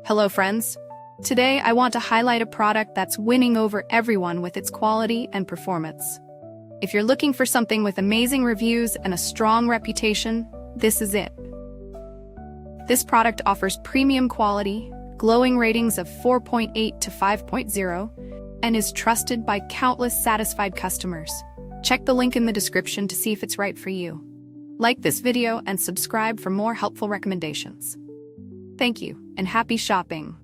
Hello friends. Today I want to highlight a product that's winning over everyone with its quality and performance. If you're looking for something with amazing reviews and a strong reputation, this is it. This product offers premium quality, glowing ratings of 4.8 to 5.0, and is trusted by countless satisfied customers. Check the link in the description to see if it's right for you. Like this video and subscribe for more helpful recommendations. Thank you, and happy shopping!